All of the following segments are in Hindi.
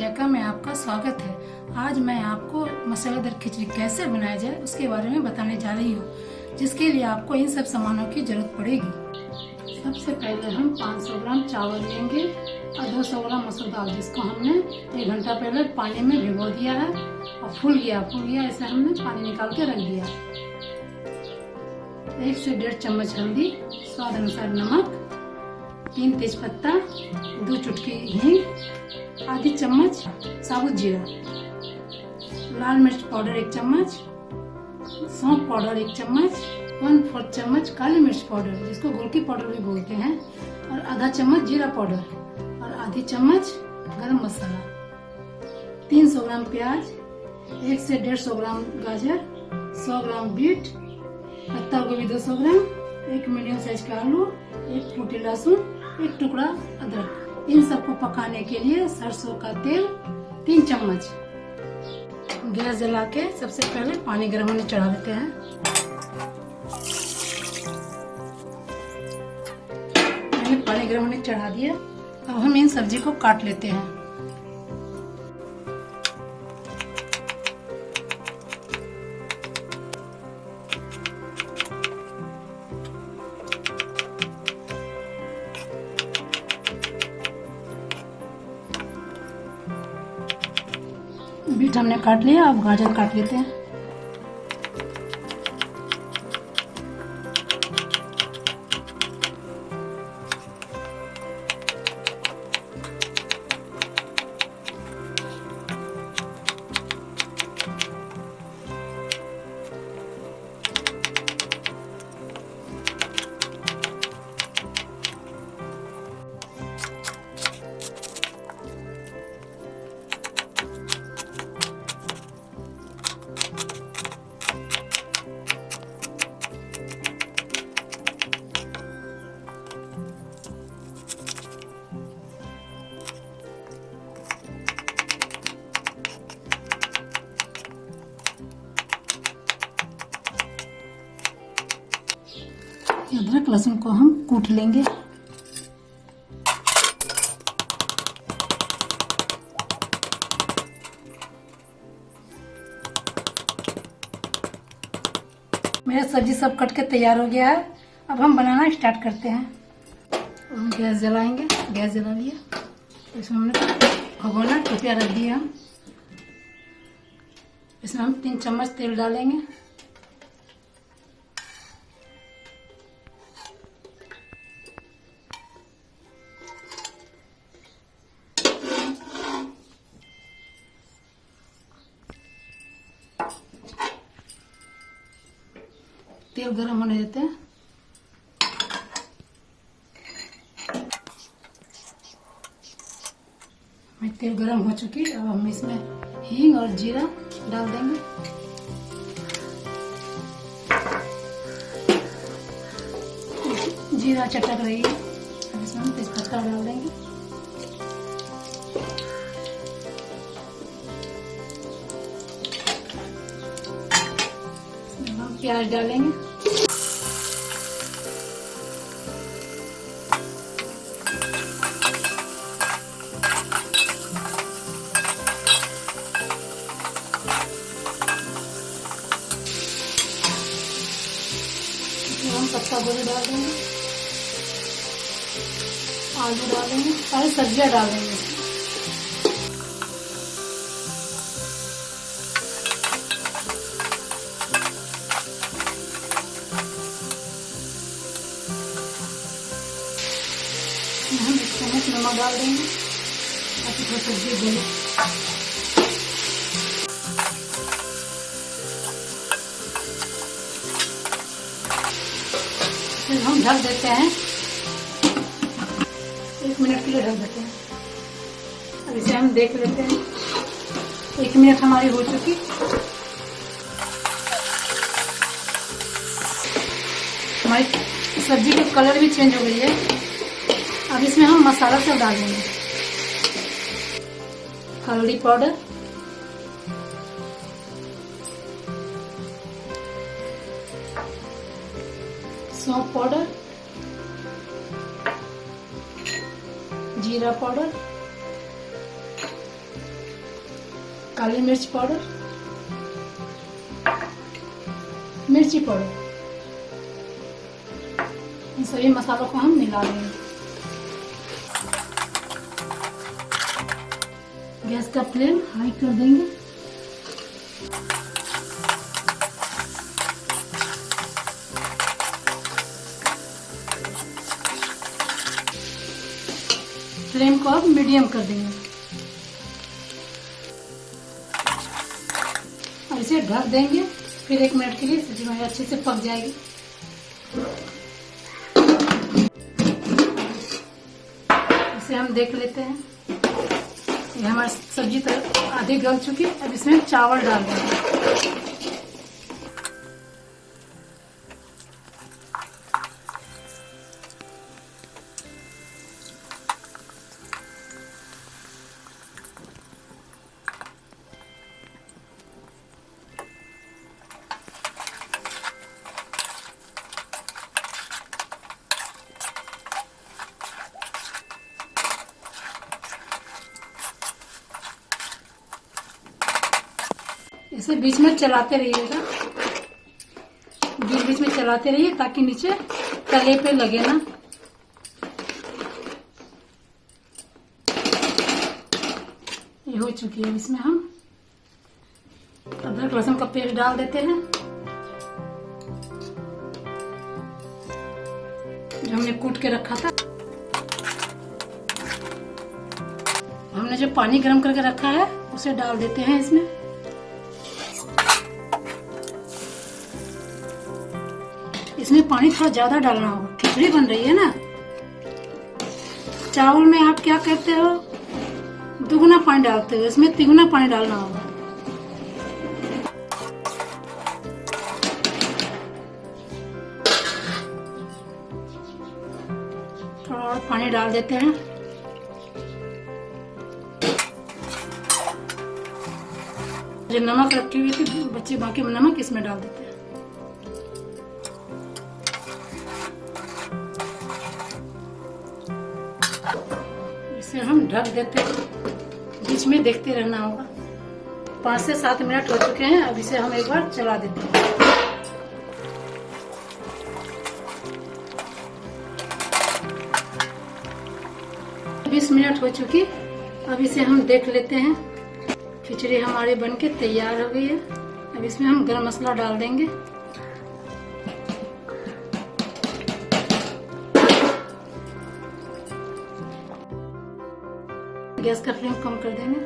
जैका में आपका स्वागत है। आज मैं आपको मसालेदार खिचड़ी कैसे बनाया जाए उसके बारे में बताने जा रही हूँ, जिसके लिए आपको इन सब सामानों की जरूरत पड़ेगी। सबसे पहले हम 500 ग्राम चावल लेंगे और 200 ग्राम मसूर दाल, जिसको हमने 1 घंटा पहले पानी में भिगो दिया है और फूल गया ऐसे हमने पानी निकाल के रख दिया। 1 से 1.5 चम्मच हल्दी, स्वाद अनुसार नमक, 3 तेजपत्ता, 2 चुटकी हींग, आधी चम्मच साबुत जीरा, लाल मिर्च पाउडर 1 चम्मच, सौंफ पाउडर 1 चम्मच, 1/4 चम्मच काली मिर्च पाउडर, जिसको गोलकी पाउडर भी बोलते हैं, और आधा चम्मच जीरा पाउडर और आधी चम्मच गरम मसाला, 300 ग्राम प्याज, 1 से 150 ग्राम गाजर, 100 ग्राम बीट, पत्ता गोभी 200 ग्राम, 1 मीडियम साइज का आलू, 1 फूटी लहसुन, 1 टुकड़ा अदरक। इन सबको पकाने के लिए सरसों का तेल 3 चम्मच। गैस जला के सबसे पहले पानी गर्म होने चढ़ा देते हैं। मैंने पानी गर्म होने चढ़ा दिया। अब हम इन सब्जी को काट लेते हैं। बीट हमने काट लिया, अब गाजर काट लेते हैं। अदरक लहसुन को हम कूट लेंगे। मेरा सब्जी सब कट के तैयार हो गया है। अब हम बनाना स्टार्ट करते हैं। हम गैस जलाएंगे। गैस जला लिया, इसमें हमने भगोना टोपिया रख दिया। इसमें हम 3 चम्मच तेल डालेंगे। तेल गरम होने देते हैं। तेल गरम हो चुकी है। अब हम इसमें हींग और जीरा डाल देंगे। जीरा चटक रही है, अब इसमें हम तेजपत्ता डाल देंगे। इसमें हम प्याज डालेंगे। हम पत्ता गोभी डाल देंगे, आलू डाल देंगे, सारी सब्जियां डाल देंगे। हम 1 चम्मच नमक डाल देंगे ताकि थोड़ी सब्जी गले। फिर हम ढक देते हैं। 1 मिनट के लिए ढक देते हैं। अब इसे हम देख लेते हैं। 1 मिनट हमारी हो चुकी। हमारी सब्जी का कलर भी चेंज हो गई है। अब इसमें हम मसाला सब डालेंगे। हल्दी पाउडर, सौंफ पाउडर, जीरा पाउडर, काली मिर्च पाउडर, मिर्ची पाउडर, इन सभी मसालों को हम मिला लेंगे। गैस का फ्लेम हाई कर देंगे। फ्लेम को अब मीडियम कर देंगे और इसे ढक देंगे। फिर 1 मिनट के लिए सब्जी हमारी अच्छे से पक जाएगी। इसे हम देख लेते हैं। ये हमारी सब्जी तो आधी गल चुकी है। अब इसमें चावल डाल देंगे। इसे बीच में चलाते रहिएगा, बीच बीच में चलाते रहिए ताकि नीचे तले पे लगे ना। ये हो चुकी है। इसमें हम अदरक लहसुन का पेस्ट डाल देते हैं जो हमने कूट के रखा था। हमने जो पानी गर्म करके रखा है उसे डाल देते हैं इसमें। इसमें पानी थोड़ा ज्यादा डालना होगा, खिचड़ी बन रही है ना। चावल में आप क्या करते हो, दुगुना पानी डालते हो, इसमें तिगुना पानी डालना होगा। थोड़ा और पानी डाल देते हैं। जो नमक रखी हुई थी बच्चे, बाकी नमक इसमें डाल देते हैं। इसे हम ढक देते हैं। बीच में देखते रहना होगा। 5 से 7 मिनट हो चुके हैं। अब इसे हम एक बार चला देते हैं। बीस मिनट हो चुकी। अब इसे हम देख लेते हैं। खिचड़ी हमारी बनके तैयार हो गई है। अब इसमें हम गरम मसाला डाल देंगे। गैस का फ्लेम कम कर देंगे।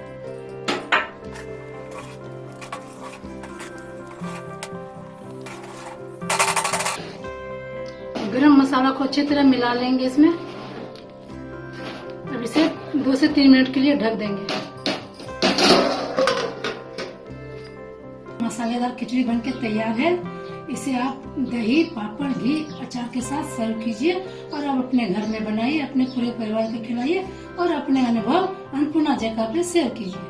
गरम मसाला को अच्छी तरह मिला लेंगे इसमें। अब इसे 2 से 3 मिनट के लिए ढक देंगे। मसालेदार खिचड़ी बनके तैयार है। इसे आप दही, पापड़, घी, अचार के साथ सर्व कीजिए और आप अपने घर में बनाइए, अपने पूरे परिवार को खिलाइए और अपने अनुभव अन्नपूर्णा जयका पे शेयर कीजिए।